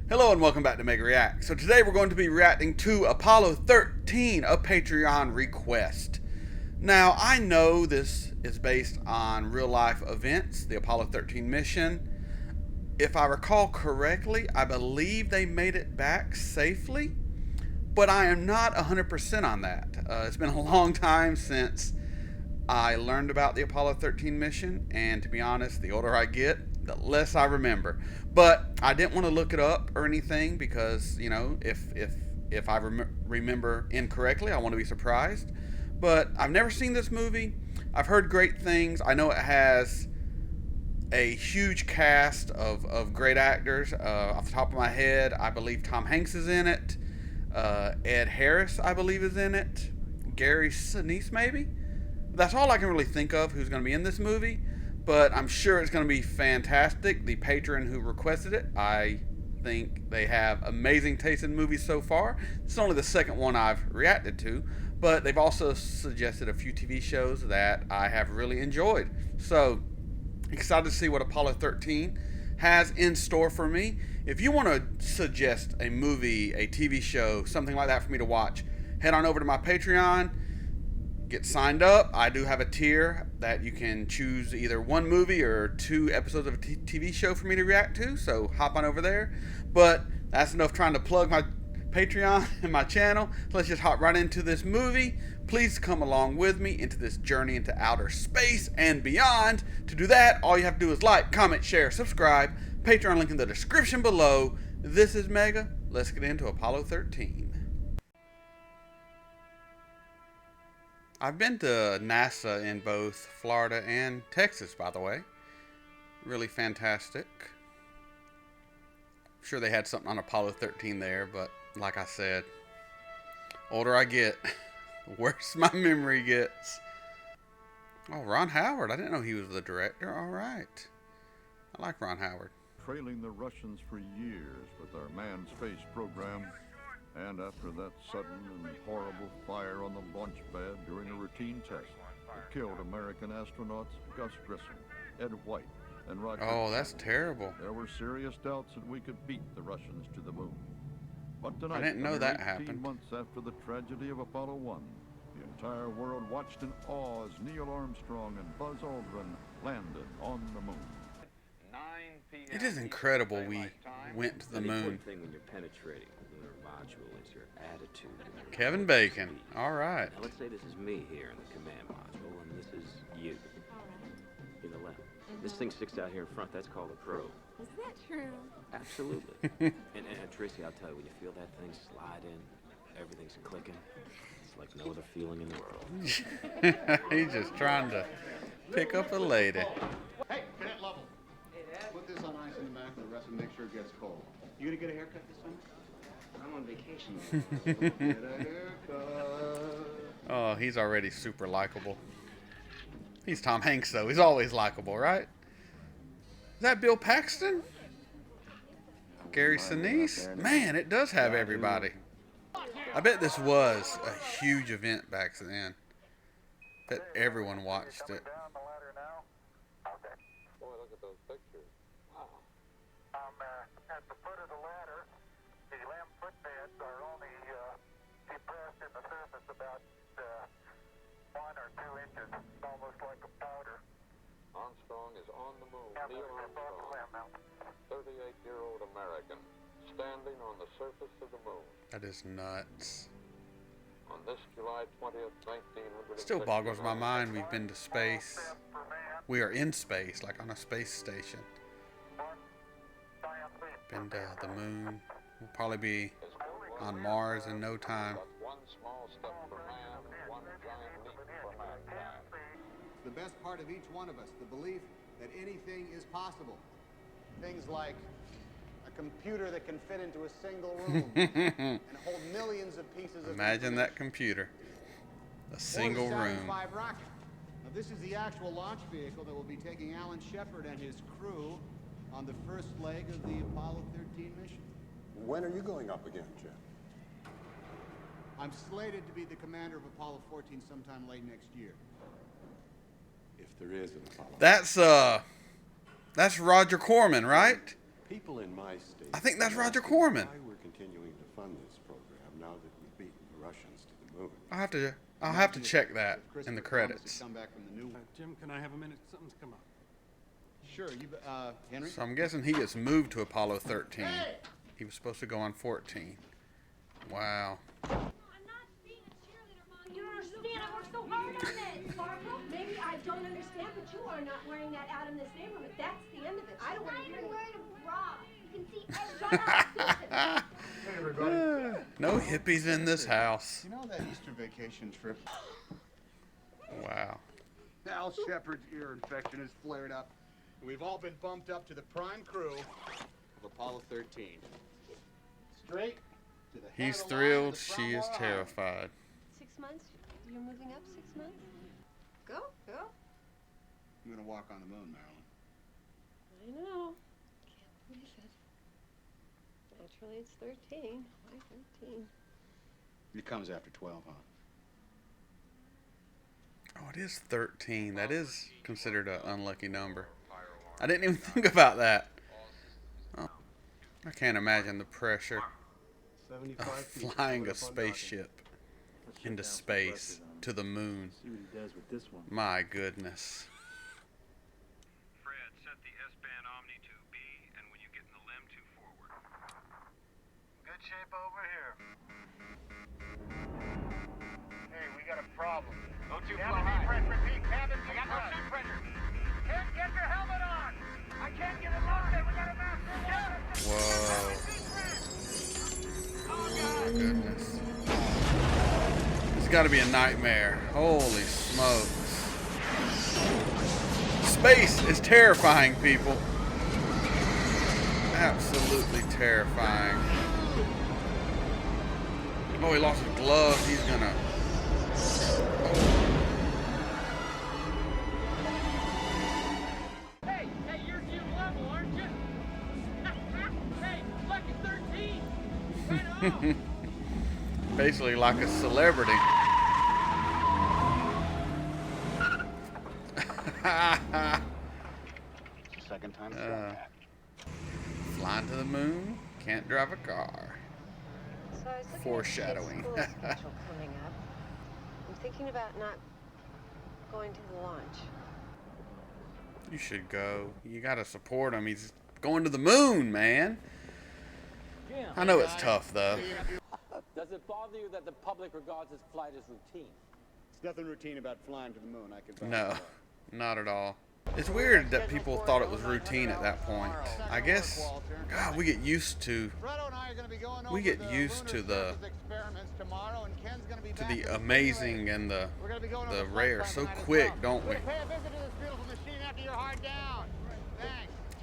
Hello and welcome back to Mega React. So today we're going to be reacting to Apollo 13, a Patreon request. Now I know this is based on real life events, the Apollo 13 mission. If I recall correctly, I believe they made it back safely, but I am not 100% on that. It's been a long time since I learned about the Apollo 13 mission, and to be honest, the older I get, the less I remember. But I didn't want to look it up or anything because, you know, if I remember incorrectly, I want to be surprised. But I've never seen this movie. I've heard great things. I know it has a huge cast of great actors. Off the top of my head, I believe Tom Hanks is in it. Ed Harris, I believe, is in it. Gary Sinise, maybe? That's all I can really think of who's going to be in this movie, but I'm sure it's going to be fantastic. The patron who requested it, I think they have amazing taste in movies so far. It's only the second one I've reacted to, but they've also suggested a few TV shows that I have really enjoyed. So, excited to see what Apollo 13 has in store for me. If you want to suggest a movie, a TV show, something like that for me to watch, head on over to my Patreon. Get signed up. I do have a tier that you can choose either one movie or 2 episodes of a TV show for me to react to, so hop on over there. But that's enough trying to plug my Patreon and my channel. Let's just hop right into this movie. Please come along with me into this journey into outer space and beyond. To do that, all you have to do is like, comment, share, subscribe. Patreon link in the description below. This is Mega. Let's get into Apollo 13. I've been to NASA in both Florida and Texas, by the way. Really fantastic. I'm sure they had something on Apollo 13 there, but like I said, older I get, the worse my memory gets. Oh, Ron Howard. I didn't know he was the director. All right. I like Ron Howard. Trailing the Russians for years with our manned space program. And after that sudden and horrible fire on the launch pad during a routine test that killed American astronauts Gus Grissom, Ed White, and Roger. Oh, that's terrible. There were serious doubts that we could beat the Russians to the moon. But tonight, I didn't know that 18 happened. months after the tragedy of Apollo 1, the entire world watched in awe as Neil Armstrong and Buzz Aldrin landed on the moon. It is incredible we went to the moon. Thing when you're penetrating the lunar module is your attitude. Kevin Bacon. All right. Now let's say this is me here in the command module, and this is you. In the left. This thing sticks out here in front. That's called a probe. Is that true? Absolutely. and Tracy, I'll tell you, when you feel that thing slide in, everything's clicking. It's like no other feeling in the world. He's just trying to pick up a lady. Hey, cadet level. Put this on ice in the back of the rest and make sure it gets cold. You gonna get a haircut this summer? I'm on vacation. Get a haircut. Oh, he's already super likable. He's Tom Hanks, though. He's always likable, right? Is that Bill Paxton? Gary Sinise? Man, it does have everybody. I bet this was a huge event back then. Bet everyone watched it. Boy, look at those pictures. Wow. At the foot of the ladder, the lamp footbeds are only depressed in the surface about 1 or 2 inches, almost like a powder. Armstrong is on the moon. Neil Armstrong, 38-year-old American, standing on the surface of the moon. That is nuts. On this July 20th, 1900. Still boggles my mind we've been to space. We are in space, like on a space station. Been to the moon. We'll probably be on Mars in no time. One small step for man, one giant leap for mankind. The best part of each one of us, the belief that anything is possible. Things like a computer that can fit into a single room and hold millions of pieces of Imagine that computer. A single room. Rocket. Now, this is the actual launch vehicle that will be taking Alan Shepard and his crew on the first leg of the Apollo 13 mission. When are you going up again, Jeff? I'm slated to be the commander of Apollo 14 sometime late next year. If there is an Apollo. That's Roger Corman, right? People in my state. I think that's are Roger asking Corman. Why we're continuing to fund this program now that we've beaten the Russians to the moon. I'll have to check that in the Christopher promised credits. to come back from the new. Jim, can I have a minute? Something's come up. Sure, you, Henry. So I'm guessing he gets moved to Apollo 13. He was supposed to go on 14. Wow. I'm not being a cheerleader, Mom. You don't understand. I worked so hard on this. Barbara, maybe I don't understand, but you are not wearing that out in this neighborhood. That's the end of it. I don't want to hear wearing a bra. You can see Shut up. Hey, everybody. No hippies in this house. You know that Easter vacation trip? Wow. Al Shepard's ear infection has flared up. We've all been bumped up to the prime crew of Apollo 13. Straight to the head He's of the line thrilled. of the She is Cromwell terrified. 6 months? You're moving up 6 months? Go. I'm gonna walk on the moon, Marilyn. I know. Can't believe it. Naturally, it's 13. Why 13? It comes after 12, huh? Oh, it is 13. That is considered an unlucky number. I didn't even think about that. Oh, I can't imagine the pressure of flying a spaceship into space to the moon. See what he does with this one. My goodness. Fred, set the S-band Omni to B, and when you get in the LEM to forward. Good shape over here. Hey, we got a problem. Don't you fly high. Press, repeat, cabin I got no suit pressure. Can't get your helmet on. I can't get it loaded. We got a master. Whoa. Oh, goodness. It's got to be a nightmare. Holy smokes. Space is terrifying, people. Absolutely terrifying. Oh, he lost his glove. He's gonna... Hey, you're Jim Level, aren't you? Hey, lucky 13. Right on. Basically like a celebrity. It's the second time it's done that. Flying to the moon, can't drive a car. So I was looking Foreshadowing. at the kid's school schedule coming up. I'm thinking about not going to the launch. You should go. You gotta support him. He's going to the moon, man. I know it's tough, though. Does it bother you that the public regards this flight as routine? It's nothing routine about flying to the moon. I can. No, not at all. It's weird that people thought it was routine at that point. I guess, God, we get used to the amazing and the rare so quick, don't we?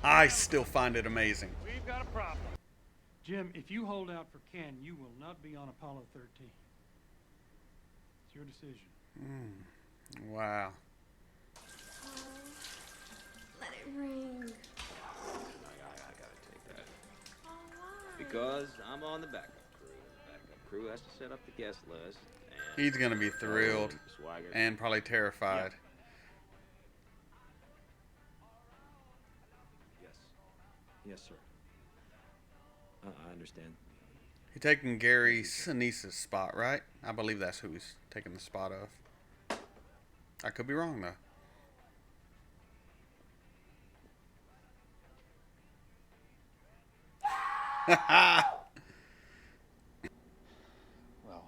I still find it amazing. We've got a problem. Jim, if you hold out for Ken, you will not be on Apollo 13. It's your decision. Wow. Let it ring. I gotta take that. Because I'm on the backup crew. The backup crew has to set up the guest list. And He's gonna be thrilled Swagger. and probably terrified. Yes, sir. I understand. He's taking Gary Sinise's spot, right? I believe that's who he's taking the spot of. I could be wrong, though. Well,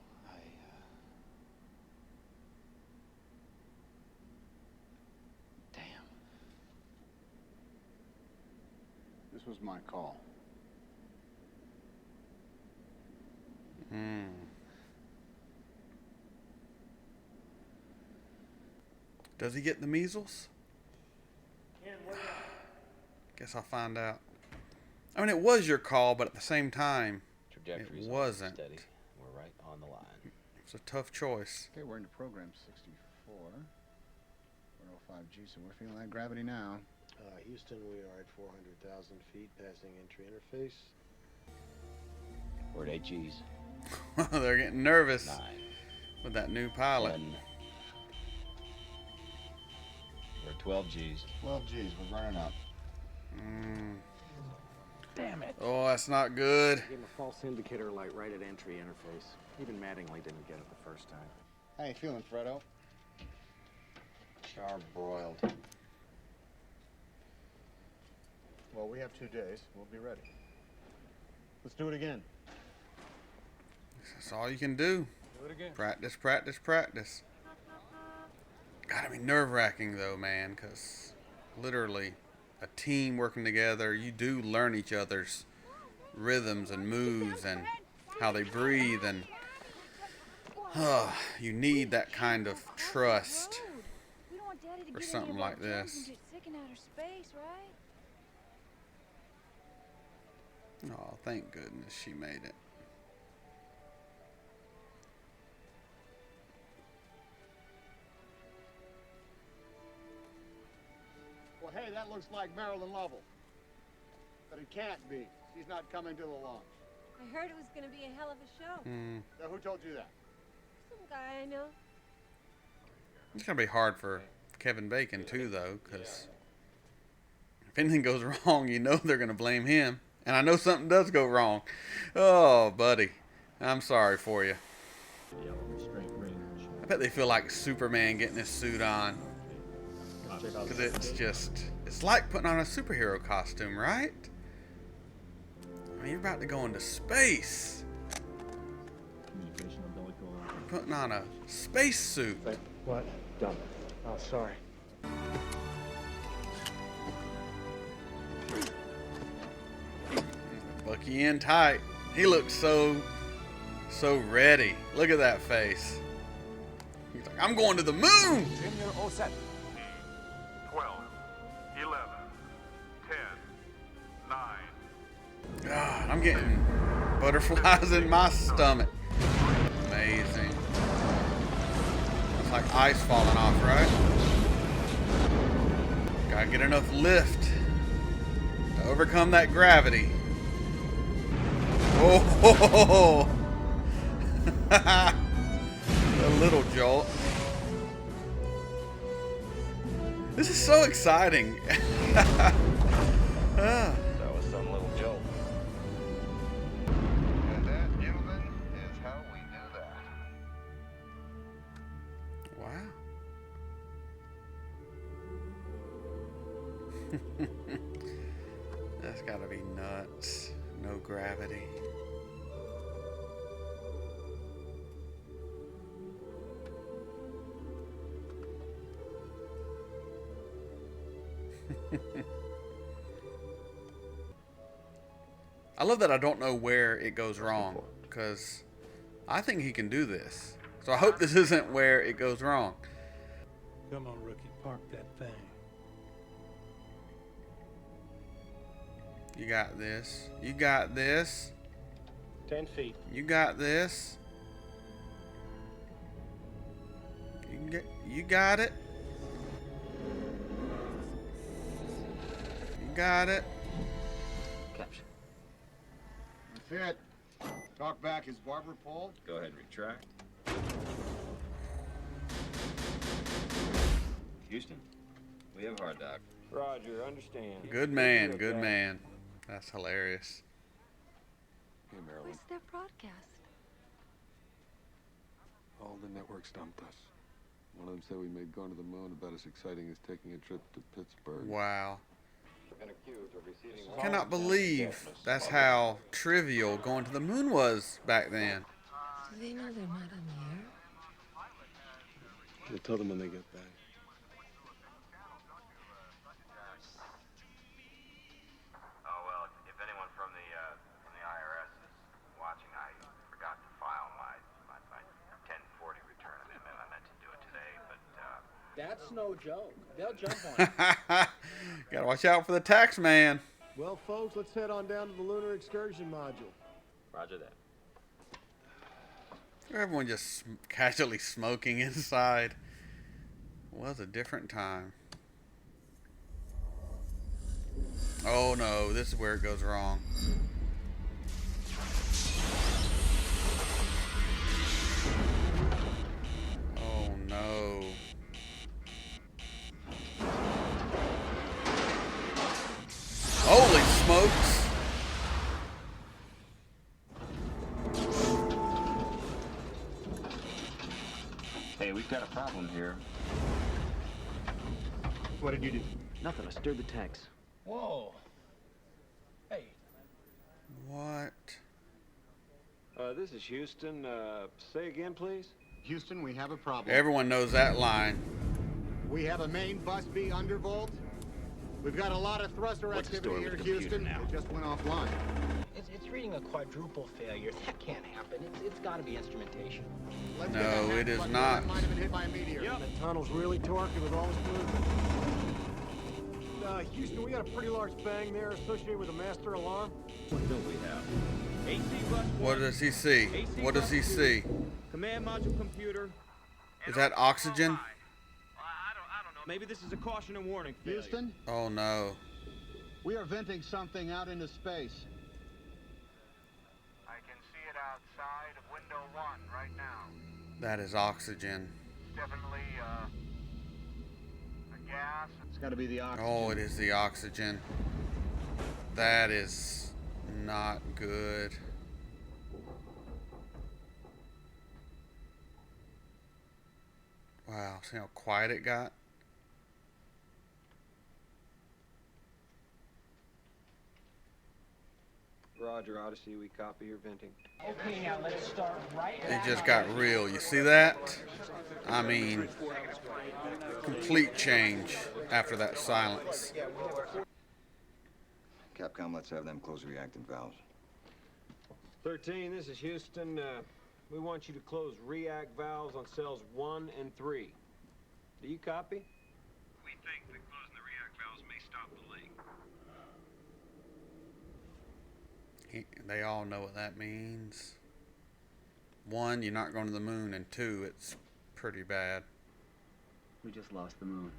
damn. This was my call. Does he get the measles? Guess I'll find out. I mean, it was your call, but at the same time, Trajectory's it wasn't. steady. We're right on the line. It's a tough choice. Okay, we're into program 64. We're 05G, so we're feeling that gravity now. Houston, we are at 400,000 feet, passing entry interface. We're at 8 Gs. They're getting nervous 9. with that new pilot. 10. We're at 12 Gs. 12 G's, we're running up. Damn it. Oh, that's not good. Gave him a false indicator light right at entry interface. Even Mattingly didn't get it the first time. How you feeling, Fredo? Charbroiled. Well, we have 2 days. We'll be ready. Let's do it again. That's all you can do. Do it again. Practice, practice, practice. Gotta be nerve-wracking though, man, because literally a team working together, you do learn each other's rhythms and moves and how they breathe, and you need that kind of trust for something like this. Oh, thank goodness she made it. Well, hey, that looks like Marilyn Lovell. But it can't be. She's not coming to the launch. I heard it was going to be a hell of a show. Now, who told you that? Some guy I know. It's gonna be hard for Kevin Bacon too, though, because if anything goes wrong, you know they're gonna blame him. And I know something does go wrong. Oh, buddy, I'm sorry for you. I bet they feel like Superman getting his suit on, because it's like putting on a superhero costume, right? I mean, you're about to go into space. You're putting on a space suit. What? Done. Oh, sorry. Bucky in tight. He looks so ready. Look at that face. He's like, I'm going to the moon. Jim, you're all set. 12, 11, 10, 9. God, I'm getting butterflies in my stomach. Amazing. It's like ice falling off, right? Gotta get enough lift to overcome that gravity. Oh, a little jolt. This is so exciting. That was some little joke. And that, gentlemen, is how we do that. Wow. That's gotta be nuts. No gravity. I love that I don't know where it goes wrong, because I think he can do this. So I hope this isn't where it goes wrong. Come on, rookie, park that thing. You got this. You got this. 10 feet. You got this. You got it. You got it. Caption. That's it. Talk back is barber Paul. Go ahead and retract. Houston, we have hard dock. Roger, understand. Good man, good man. That's hilarious. Hey, Marilyn. Where's their broadcast? All the networks dumped us. One of them said we made going to the moon about as exciting as taking a trip to Pittsburgh. Wow. Been accused of receiving Cannot believe that's how trivial going to the moon was back then. Do they know they're not on the air? We'll tell them when they get back. Oh, well, if anyone from the IRS is watching, I forgot to file my 1040 return amendment. I meant to do it today, but That's no joke. They'll jump on it. Gotta watch out for the tax man. Well, folks, let's head on down to the lunar excursion module. Roger that. Everyone just casually smoking inside. Was a different time. Oh no, this is where it goes wrong. Oh no. Holy smokes. We've got a problem here. What did you do? Nothing. I stirred the tanks. Whoa. Hey. What? This is Houston. Say again, please. Houston, we have a problem. Everyone knows that line. We have a main bus B undervolt. We've got a lot of thruster What's the activity story here, with the computer Houston. now? It just went offline. It's reading a quadruple failure. That can't happen. It's got to be instrumentation. Let's No, get that it happy is button. not. That might have been hit by a meteor. Yep. The tunnel's really torquing with all this movement. Houston, we got a pretty large bang there associated with a master alarm. What don't we have? AC bus What does he see? What does he see? Command module computer. Is that oxygen? I don't know. Maybe this is a caution and warning failure. Houston, Oh no. we are venting something out into space. I can see it outside of window 1 right now. That is oxygen. Definitely a gas. It's got to be the oxygen. Oh, it is the oxygen. That is not good. Wow, see how quiet it got? Roger, Odyssey. We copy your venting. Okay, now let's start right It just got real. You see that? I mean, complete change after that silence. Capcom, let's have them close the reactant valves. 13, this is Houston. We want you to close react valves on cells 1 and 3. Do you copy? We think that closing the react valves may stop the leak. They all know what that means. 1, you're not going to the moon, and 2, it's pretty bad. We just lost the moon.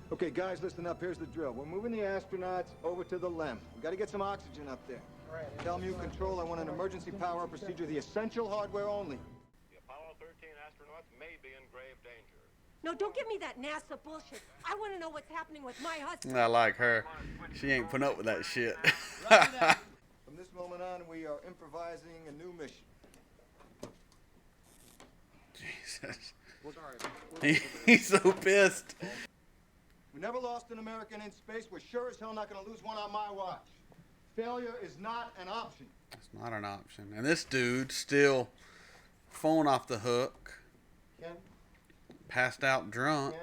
Okay, guys, listen up. Here's the drill. We're moving the astronauts over to the LEM. We got to get some oxygen up there. Tell Mu Control I want an emergency power procedure, the essential hardware only. The Apollo 13 astronauts may be in grave danger. No, don't give me that NASA bullshit. I want to know what's happening with my husband. I like her. She ain't putting up with that shit. From this moment on, we are improvising a new mission. Jesus. He's so pissed. We never lost an American in space. We're sure as hell not going to lose one on my watch. Failure is not an option. It's not an option. And this dude still phone off the hook, Ken? passed out drunk.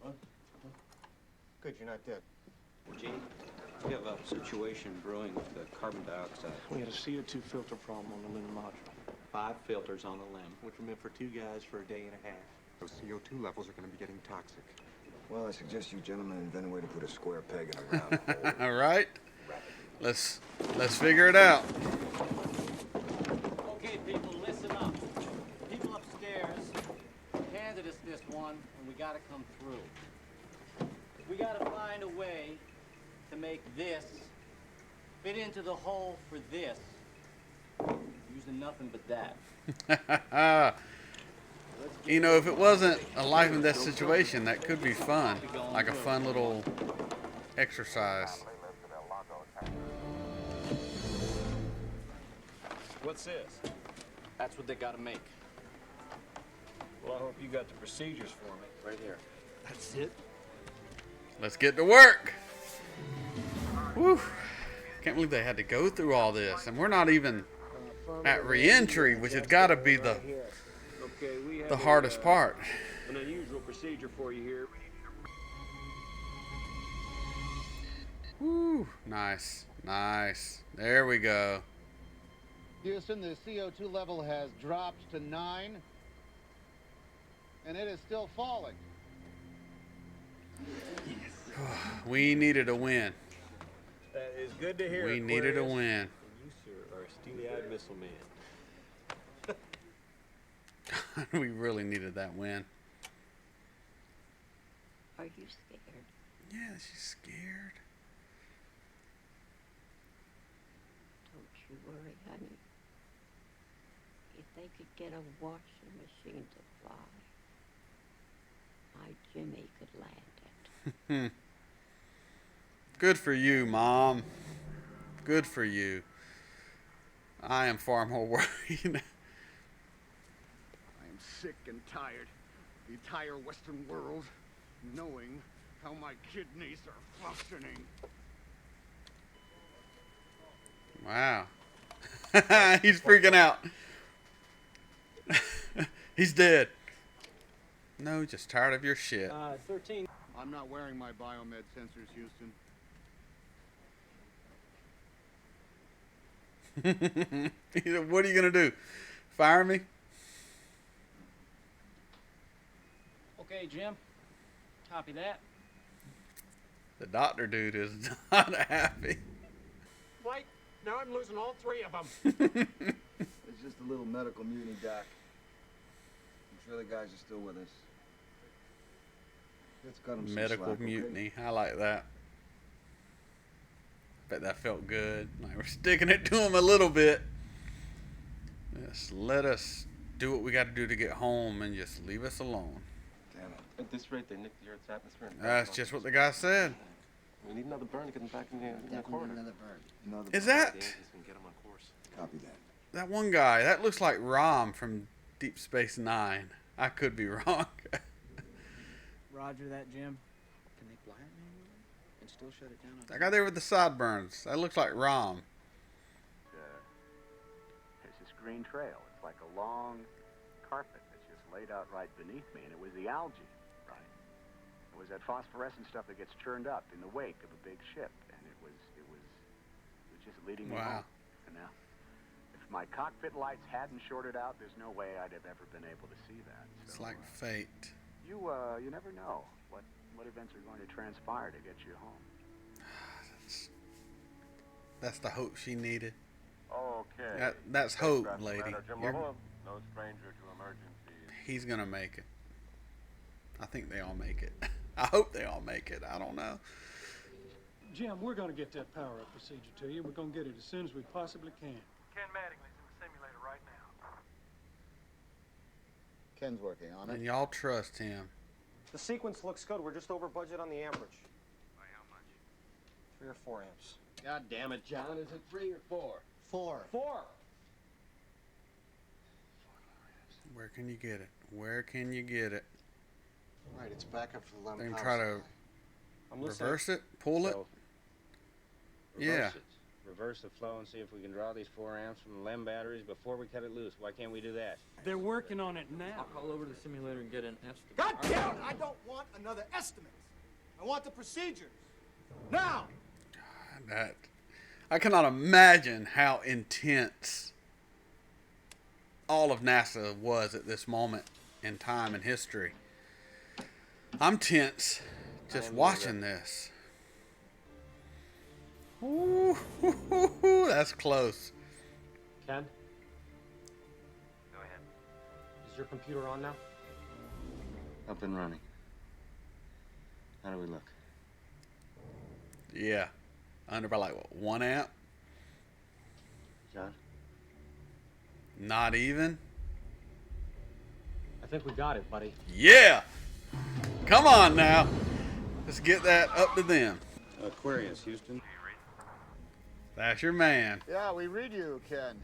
What? Good, you're not dead. Gene, we have a situation brewing with the carbon dioxide. We had a CO2 filter problem on the LEM module. 5 filters on the LEM. Which were meant for 2 guys for a day and a half. Those CO2 levels are going to be getting toxic. Well, I suggest you gentlemen invent a way to put a square peg in a round hole. All right. Let's figure it out. Okay, people, listen up. People upstairs handed us this one, and we gotta come through. We gotta find a way to make this fit into the hole for this, using nothing but that. You know, if it wasn't a life and death situation, that could be fun. Like a fun little exercise. What's this? That's what they gotta make. Well, I hope you got the procedures for me. Right here. That's it? Let's get to work. Whew. Can't believe they had to go through all this. And we're not even at re-entry, which has got to be the hardest part. An unusual procedure for you here. Woo. Nice. Nice. There we go. Houston, the CO2 level has dropped to 9, and it is still falling. We needed a win. That is good to hear. We needed a win. You, sir, are a steely-eyed missile man. We really needed that win. Are you scared? Yeah, she's scared. Don't you worry, honey. If they could get a washing machine to fly, my Jimmy could land it. Good for you, Mom. Good for you. I am far more worried. I am sick and tired, the entire Western world, knowing how my kidneys are functioning. Wow. He's freaking out. He's dead. No, just tired of your shit. 13. I'm not wearing my biomed sensors, Houston. What are you going to do? Fire me? Okay, Jim. Copy that. The doctor dude is not happy. Mike, now I'm losing all three of them. It's just a little medical mutiny, Doc. I'm sure the guys are still with us. Let's cut them some Medical slack, mutiny. I like that. Bet that felt good. Like we're sticking it to him a little bit. Just let us do what we got to do to get home and just leave us alone. Damn it. At this rate, they nick the Earth's atmosphere. That's just what the guy said. We need another burn to get them back in the corridor. Another burn. Is that Get them on course. Copy that. that one guy? That looks like Rom from Deep Space Nine. I could be wrong. Roger that, Jim. Can they fly it manually and still shut it down? That guy there with the sideburns. That looks like Rom. There's this green trail. It's like a long carpet that's just laid out right beneath me, and it was the algae, right? It was that phosphorescent stuff that gets churned up in the wake of a big ship, and it was just leading me home. And now, if my cockpit lights hadn't shorted out, there's no way I'd have ever been able to see that. So, It's like fate. you never know what events are going to transpire to get you home. That's the hope she needed. Okay. That's hope, lady. Jim Lovell, no stranger to emergencies. He's gonna make it. I think they all make it. I hope they all make it. I don't know. Jim, we're going to get that power-up procedure to you. We're going to get it as soon as we possibly can. Ken Mattingly's in the simulator right now. Ken's working on it. And y'all trust him. The sequence looks good. We're just over budget on the amperage. By how much? 3 or 4 amps. God damn it, John. Is it 3 or 4? 4. Where can you get it? Where can you get it? Right, it's back up for the They lemon. can try to reverse it, pull it. Yeah. Reverse the flow and see if we can draw these 4 amps from the LEM batteries before we cut it loose. Why can't we do that? They're working on it now. I'll call over to the simulator and get an estimate. God damn it! I don't want another estimate. I want the procedures. Now! That I cannot imagine how intense all of NASA was at this moment in time in history. I'm tense just watching this. Ooh, that's close. Ken, Go ahead. is your computer on now? Up and running. How do we look? Yeah. Under by like what, 1 amp? John? Not even? I think we got it, buddy. Yeah! Come on now. Let's get that up to them. Aquarius, Houston. That's your man. Yeah, we read you, Ken.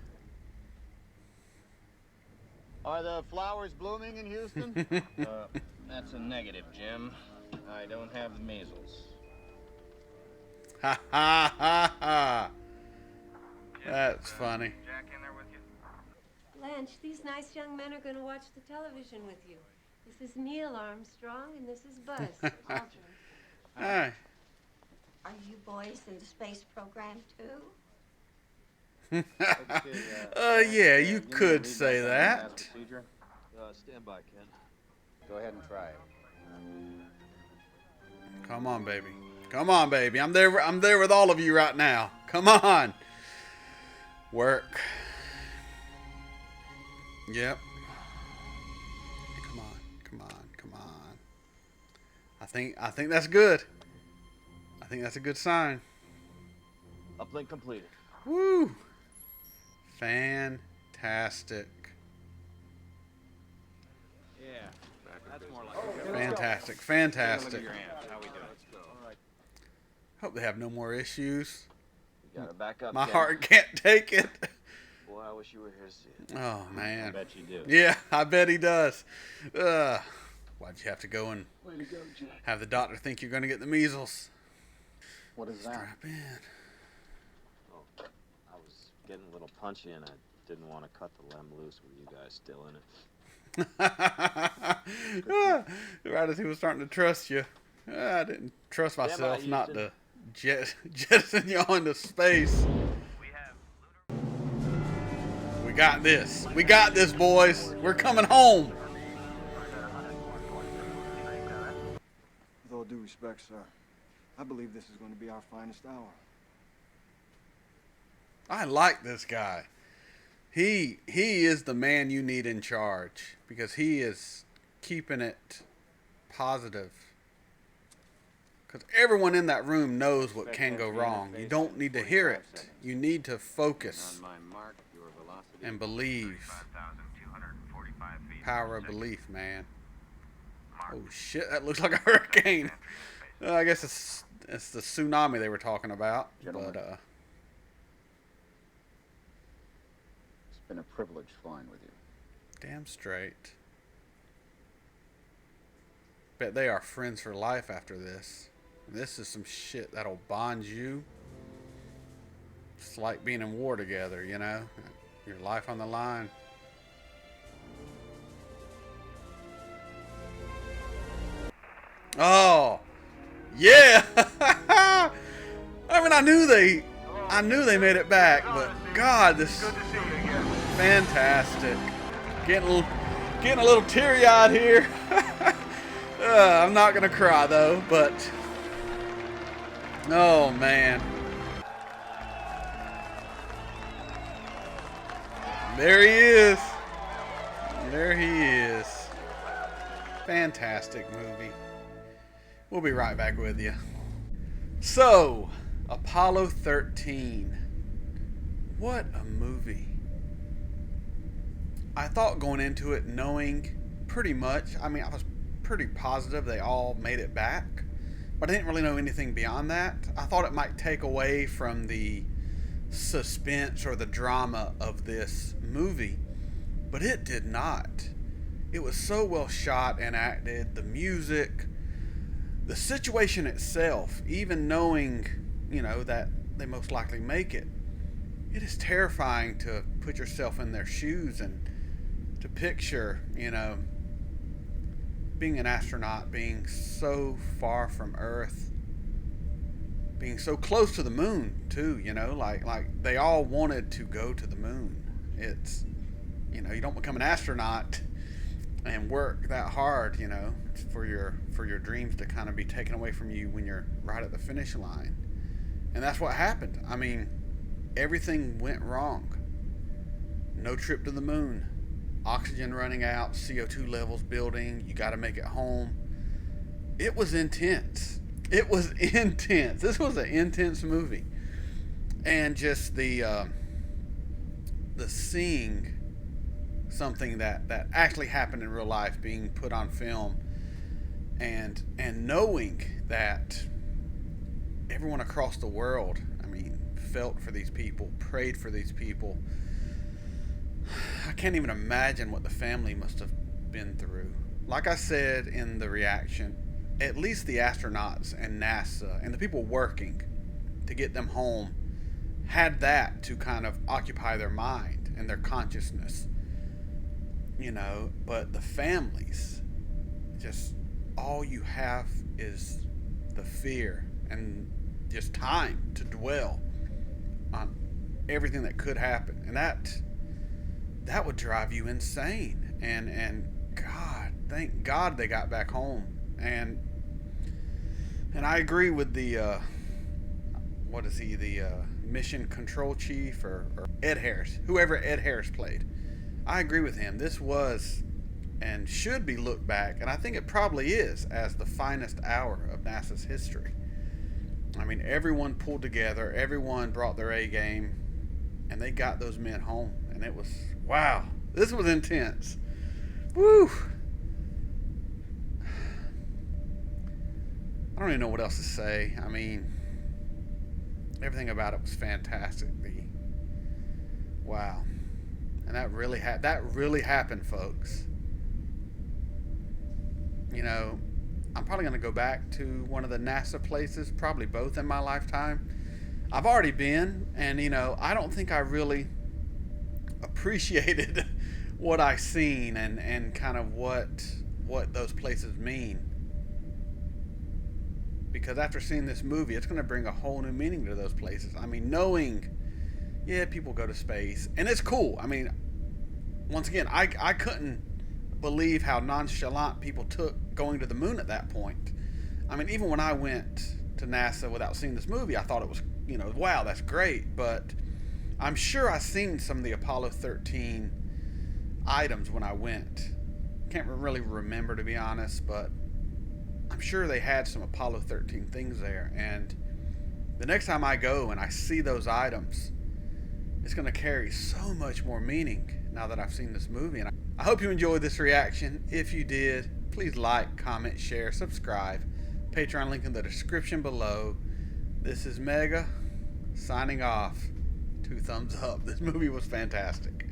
Are the flowers blooming in Houston? That's a negative, Jim. I don't have the measles. Ha ha ha ha. That's funny. Jack in there with you? Blanche, these nice young men are going to watch the television with you. This is Neil Armstrong, and this is Buzz Aldrin. Hi. Are you boys in the space program too? Yeah, you could say that. Stand by, Ken. Go ahead and try it. Come on, baby. Come on, baby. I'm there with all of you right now. Come on. Work. Yep. Come on. Come on. Come on. I think that's good. I think that's a good sign. Uplink completed. Woo. Fantastic. Yeah. That's more like Fantastic. Fantastic. Look at your amps. How we doing? Hope they have no more issues. You gotta back up, My Ken. heart can't take it. Boy, I wish you were here to see it. Oh, man. I bet you do. Yeah, I bet he does. Why'd you have to go and Way to go, Jack. have the doctor think you're going to get the measles? What is that? Strap in. Oh, I was getting a little punchy and I didn't want to cut the lem loose with you guys still in it. Right as he was starting to trust you. I didn't trust Stand by, myself not Houston. to jettison you into space. We got this. We got this, boys. We're coming home. With all due respect, sir, I believe this is going to be our finest hour. I like this guy. He is the man you need in charge because he is keeping it positive. Because everyone in that room knows what can go wrong. You don't need to hear it. You need to focus and believe. Power of belief, man. Oh shit, that looks like a hurricane. I guess it's the tsunami they were talking about. Gentlemen. But It's been a privilege flying with you. damn straight. Bet they are friends for life after this. This is some shit that'll bond you. It's like being in war together, you know? Your life on the line. Oh, yeah. I mean, I knew they made it back, but God, this is fantastic. Getting a little teary-eyed here. I'm not gonna cry though, but oh man. There he is. There he is. Fantastic movie. We'll be right back with you. So, Apollo 13. What a movie. I thought going into it knowing pretty much, I mean, I was pretty positive they all made it back, but I didn't really know anything beyond that. I thought it might take away from the suspense or the drama of this movie, but it did not. It was so well shot and acted, the music, the situation itself, even knowing, you know, that they most likely make it. It is terrifying to put yourself in their shoes and to picture, you know, being an astronaut, being so far from Earth, being so close to the moon too, you know, like they all wanted to go to the moon. It's, you know, you don't become an astronaut and work that hard, you know, for your dreams to kind of be taken away from you when you're right at the finish line. And that's what happened. I mean, everything went wrong. No trip to the moon. Oxygen running out, CO2 levels building, you got to make it home. It was intense. It was intense. This was an intense movie. And just the seeing something that actually happened in real life being put on film and knowing that everyone across the world, I mean, felt for these people, prayed for these people. I can't even imagine what the family must have been through. Like I said in the reaction, at least the astronauts and NASA and the people working to get them home had that to kind of occupy their mind and their consciousness, you know. But the families, just all you have is the fear and just time to dwell on everything that could happen, and that would drive you insane. And God, thank God they got back home. And I agree with the what is he, the mission control chief or Ed Harris, whoever Ed Harris played. I agree with him. This was and should be looked back, and I think it probably is, as the finest hour of NASA's history. I mean, everyone pulled together, everyone brought their A game, and they got those men home. And it was, wow, this was intense. Woo! I don't even know what else to say. I mean, Everything about it was fantastic. Wow. And that really happened, folks. You know, I'm probably going to go back to one of the NASA places, probably both in my lifetime. I've already been, and you know, I don't think I really appreciated what I seen and kind of what those places mean. Because after seeing this movie, it's going to bring a whole new meaning to those places. I mean, knowing, yeah, people go to space, and it's cool. I mean, once again, I couldn't believe how nonchalant people took going to the moon at that point. I mean, even when I went to NASA without seeing this movie, I thought it was, you know, wow, that's great. But I'm sure I seen some of the Apollo 13 items when I went. Can't really remember, to be honest, but I'm sure they had some Apollo 13 things there. And the next time I go and I see those items, it's going to carry so much more meaning now that I've seen this movie. And I hope you enjoyed this reaction. If you did, please like, comment, share, subscribe. Patreon link in the description below. This is Mega signing off. 2 thumbs up. This movie was fantastic.